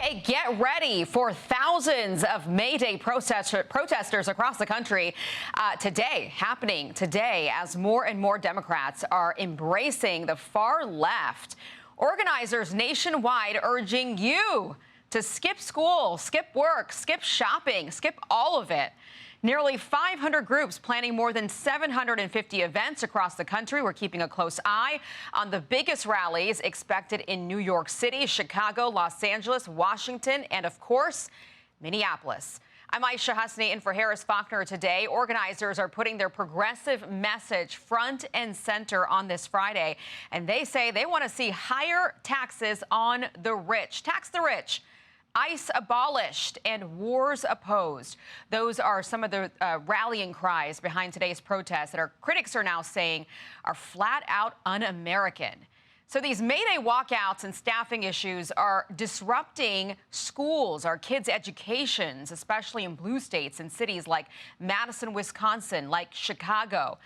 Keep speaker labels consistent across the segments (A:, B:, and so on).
A: Hey, get ready for thousands of May Day protesters across the country happening today as more and more Democrats are embracing the far left. Organizers nationwide urging you to skip school, skip work, skip shopping, skip all of it. Nearly 500 groups planning more than 750 events across the country. We're keeping a close eye on the biggest rallies expected in New York City, Chicago, Los Angeles, Washington, and, of course, Minneapolis. I'm Aisha Hasni in for Harris Faulkner today. Organizers are putting their progressive message front and center on this Friday, and they say they want to see higher taxes on the rich. Tax the rich. ICE abolished and wars opposed. Those are some of the rallying cries behind today's protests that our critics are now saying are flat out un-American. So these May Day walkouts and staffing issues are disrupting schools, our kids' educations, especially in blue states and cities like Madison, Wisconsin, like Chicago.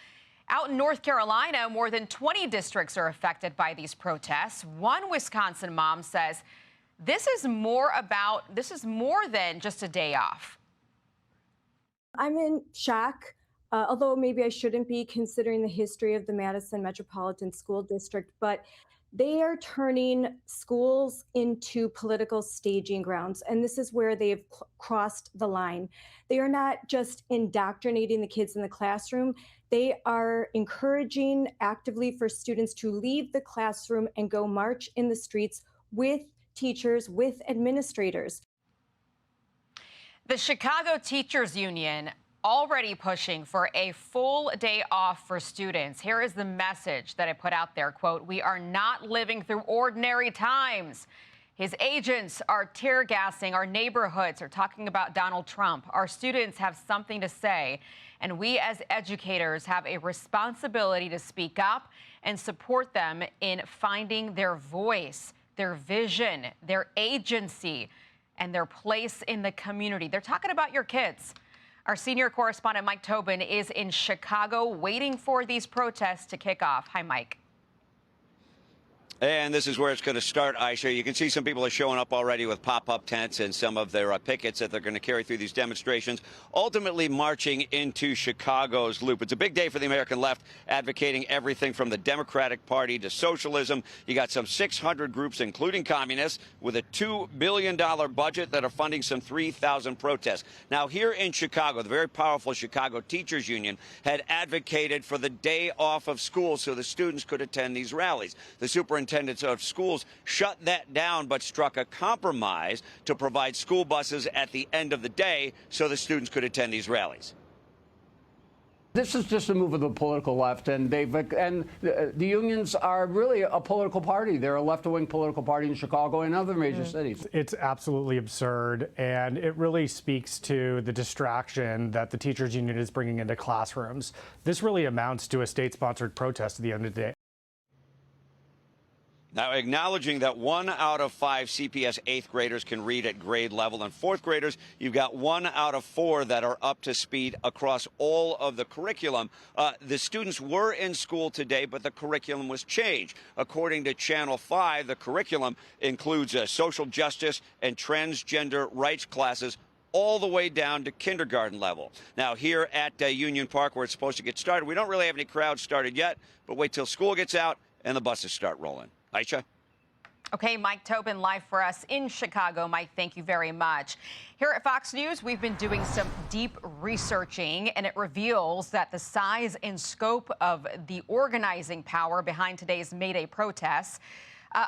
A: Out in North Carolina, more than 20 districts are affected by these protests. One Wisconsin mom says, this is more than just a day off.
B: I'm in shock, although maybe I shouldn't be considering the history of the Madison Metropolitan School District, but they are turning schools into political staging grounds, and this is where they've crossed the line. They are not just indoctrinating the kids in the classroom, they are encouraging actively for students to leave the classroom and go march in the streets with teachers, with administrators.
A: The Chicago Teachers Union already pushing for a full day off for students. Here is the message that I put out there, quote, "We are not living through ordinary times. His agents are tear gassing our neighborhoods, are talking about Donald Trump. Our students have something to say, and we as educators have a responsibility to speak up and support them in finding their voice, their vision, their agency, and their place in the community." They're talking about your kids. Our senior correspondent, Mike Tobin, is in Chicago waiting for these protests to kick off. Hi, Mike.
C: And this is where it's going to start, Aisha. You can see some people are showing up already with pop-up tents and some of their pickets that they're going to carry through these demonstrations, ultimately marching into Chicago's Loop. It's a big day for the American left, advocating everything from the Democratic Party to socialism. You got some 600 groups, including communists, with a $2 billion budget that are funding some 3,000 protests. Now, here in Chicago, the very powerful Chicago Teachers Union had advocated for the day off of school so the students could attend these rallies. The superintendents of schools shut that down, but struck a compromise to provide school buses at the end of the day so the students could attend these rallies.
D: This is just a move of the political left, and the unions are really a political party. They're a left-wing political party in Chicago and other major cities.
E: It's absolutely absurd, and it really speaks to the distraction that the teachers union is bringing into classrooms. This really amounts to a state-sponsored protest at the end of the day.
C: Now, acknowledging that 1 out of 5 CPS 8th graders can read at grade level, and 4th graders, you've got 1 out of 4 that are up to speed across all of the curriculum. The students were in school today, but the curriculum was changed. According to Channel 5, the curriculum includes social justice and transgender rights classes all the way down to kindergarten level. Now, here at Union Park, where it's supposed to get started, we don't really have any crowds started yet, but wait till school gets out and the buses start rolling. Aisha?
A: Okay, Mike Tobin live for us in Chicago. Mike, thank you very much. Here at Fox News, we've been doing some deep researching, and it reveals that the size and scope of the organizing power behind today's May Day protests,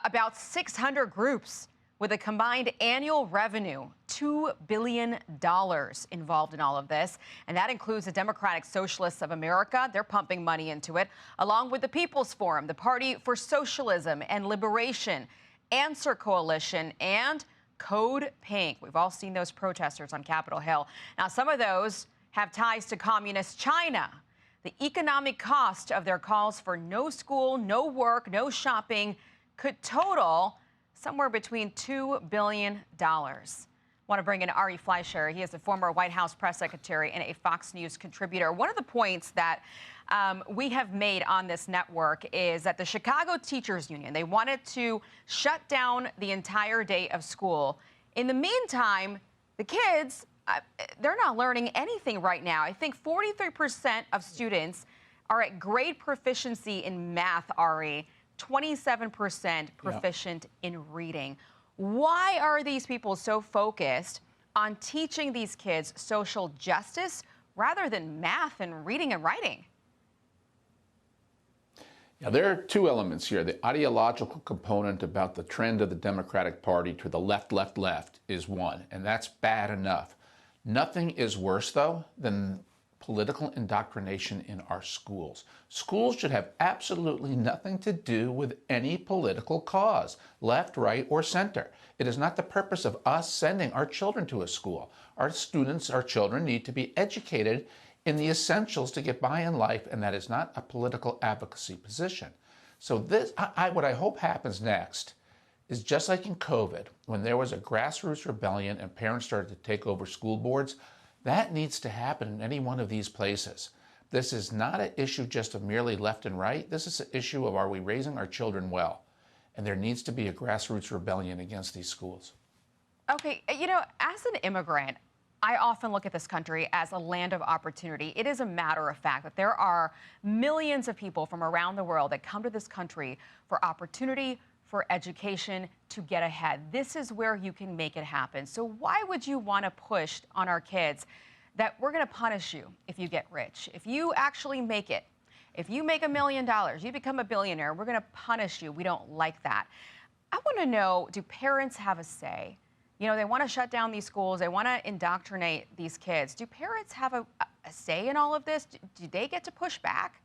A: about 600 groups with a combined annual revenue, $2 billion involved in all of this. And that includes the Democratic Socialists of America. They're pumping money into it, along with the People's Forum, the Party for Socialism and Liberation, Answer Coalition, and Code Pink. We've all seen those protesters on Capitol Hill. Now, some of those have ties to communist China. The economic cost of their calls for no school, no work, no shopping could total somewhere between $2 billion. I want to bring in Ari Fleischer. He is a former White House press secretary and a Fox News contributor. One of the points that we have made on this network is that the Chicago Teachers Union, they wanted to shut down the entire day of school In the meantime, the kids, they're not learning anything right now. I think 43% of students are at grade proficiency in math, Ari, 27% proficient in reading. Why are these people so focused on teaching these kids social justice rather than math and reading and writing?
F: Now, there are two elements here. The ideological component about the trend of the Democratic Party to the left, left, left is one, and that's bad enough. Nothing is worse, though, than political indoctrination in our schools. Schools should have absolutely nothing to do with any political cause, left, right, or center. It is not the purpose of us sending our children to a school. Our students, our children, need to be educated in the essentials to get by in life, and that is not a political advocacy position. So what I hope happens next is just like in COVID, when there was a grassroots rebellion and parents started to take over school boards, that needs to happen in any one of these places. This is not an issue just of merely left and right. This is an issue of, are we raising our children well? And there needs to be a grassroots rebellion against these schools.
A: Okay, you know, as an immigrant, I often look at this country as a land of opportunity. It is a matter of fact that there are millions of people from around the world that come to this country for opportunity, for education, to get ahead. This is where you can make it happen. So why would you want to push on our kids that we're going to punish you if you get rich? If you actually make it, if you make $1 million, you become a billionaire, we're going to punish you. We don't like that. I want to know, do parents have a say? You know, they want to shut down these schools. They want to indoctrinate these kids. Do parents have a say in all of this? Do they get to push back?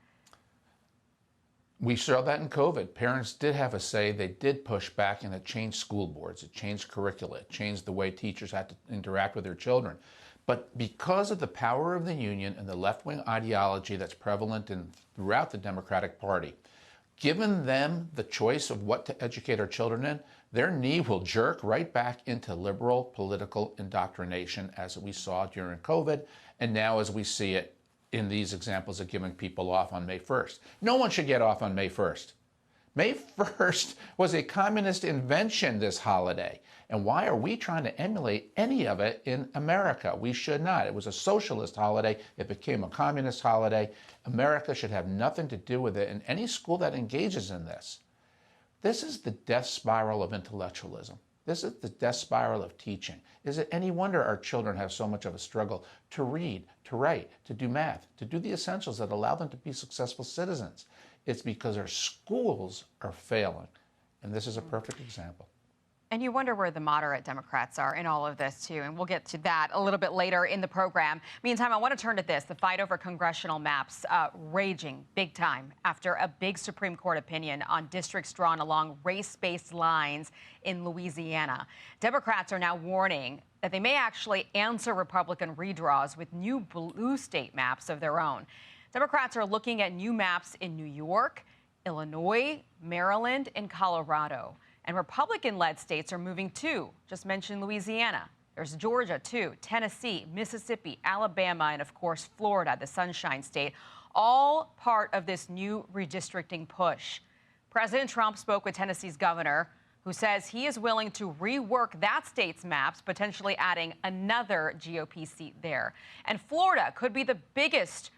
F: We saw that in COVID. Parents did have a say. They did push back, and it changed school boards. It changed curricula. It changed the way teachers had to interact with their children. But because of the power of the union and the left-wing ideology that's prevalent throughout the Democratic Party, given them the choice of what to educate our children in, their knee will jerk right back into liberal political indoctrination, as we saw during COVID, and now as we see it in these examples of giving people off on May 1st. No one should get off on May 1st. May 1st was a communist invention, this holiday. And why are we trying to emulate any of it in America? We should not. It was a socialist holiday. It became a communist holiday. America should have nothing to do with it, and any school that engages in this. This is the death spiral of intellectualism. This is the death spiral of teaching. Is it any wonder our children have so much of a struggle to read, to write, to do math, to do the essentials that allow them to be successful citizens? It's because our schools are failing. And this is a perfect example.
A: And you wonder where the moderate Democrats are in all of this, too. And we'll get to that a little bit later in the program. Meantime, I want to turn to this. The fight over congressional maps raging big time after a big Supreme Court opinion on districts drawn along race-based lines in Louisiana. Democrats are now warning that they may actually answer Republican redraws with new blue state maps of their own. Democrats are looking at new maps in New York, Illinois, Maryland, and Colorado. And Republican-led states are moving too. Just mentioned Louisiana. There's Georgia too, Tennessee, Mississippi, Alabama, and of course Florida, the Sunshine State, all part of this new redistricting push. President Trump spoke with Tennessee's governor, who says he is willing to rework that state's maps, potentially adding another GOP seat there. And Florida could be the biggest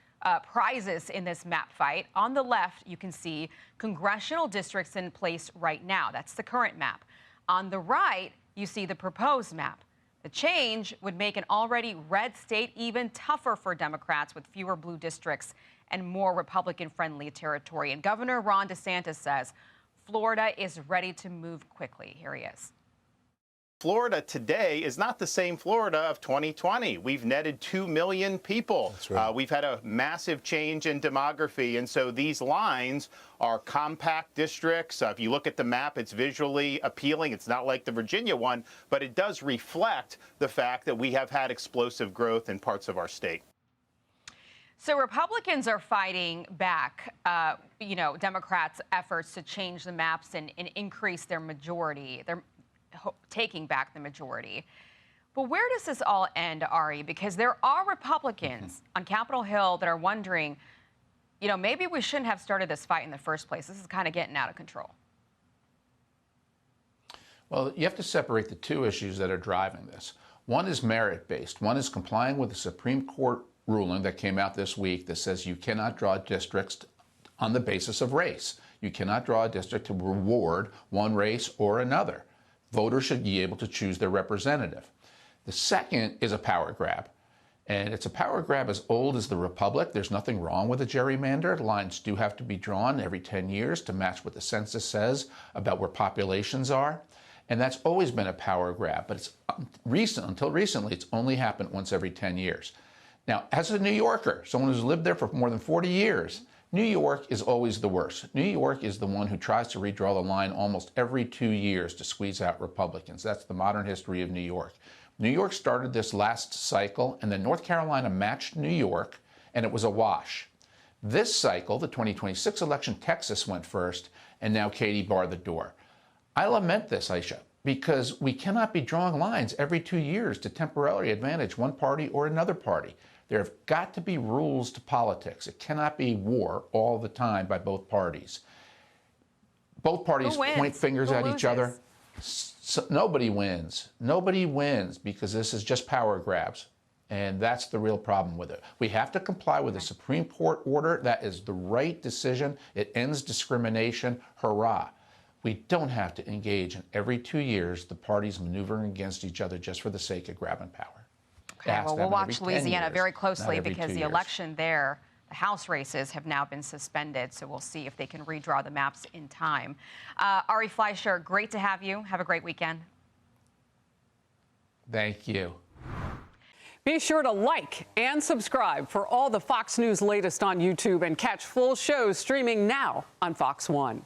A: prizes in this map fight. On the left, you can see congressional districts in place right now. That's the current map. On the right, you see the proposed map. The change would make an already red state even tougher for Democrats with fewer blue districts and more Republican-friendly territory. And Governor Ron DeSantis says Florida is ready to move quickly. Here he is.
G: Florida today is not the same Florida of 2020. We've netted 2 million people.
H: That's right.
G: We've had a massive change in demography, and so these lines are compact districts. If you look at the map, it's visually appealing. It's not like the Virginia one, but it does reflect the fact that we have had explosive growth in parts of our state.
A: So Republicans are fighting back, Democrats' efforts to change the maps and increase their majority. They're taking back the majority. But where does this all end, Ari? Because there are Republicans on Capitol Hill that are wondering, maybe we shouldn't have started this fight in the first place. This is kind of getting out of control.
F: Well, you have to separate the two issues that are driving this. One is merit-based. One is complying with the Supreme Court ruling that came out this week that says you cannot draw districts on the basis of race. You cannot draw a district to reward one race or another. Voters should be able to choose their representative. The second is a power grab. And it's a power grab as old as the Republic. There's nothing wrong with a gerrymander. Lines do have to be drawn every 10 years to match what the census says about where populations are. And that's always been a power grab. But it's until recently, it's only happened once every 10 years. Now, as a New Yorker, someone who's lived there for more than 40 years, New York is always the worst. New York is the one who tries to redraw the line almost every 2 years to squeeze out Republicans. That's the modern history of New York. New York started this last cycle, and then North Carolina matched New York, and it was a wash. This cycle, the 2026 election, Texas went first, and now Katie barred the door. I lament this, Aisha, because we cannot be drawing lines every 2 years to temporarily advantage one party or another party. There have got to be rules to politics. It cannot be war all the time by both parties. Both parties point fingers at each other. So nobody wins. Nobody wins because this is just power grabs. And that's the real problem with it. We have to comply with the Supreme Court order. That is the right decision. It ends discrimination. Hurrah. We don't have to engage in every 2 years the parties maneuvering against each other just for the sake of grabbing power.
A: Okay, well, we'll watch Louisiana very closely because the election there, the House races have now been suspended, so we'll see if they can redraw the maps in time. Ari Fleischer, great to have you. Have a great weekend.
F: Thank you.
H: Be sure to like and subscribe for all the Fox News latest on YouTube and catch full shows streaming now on Fox One.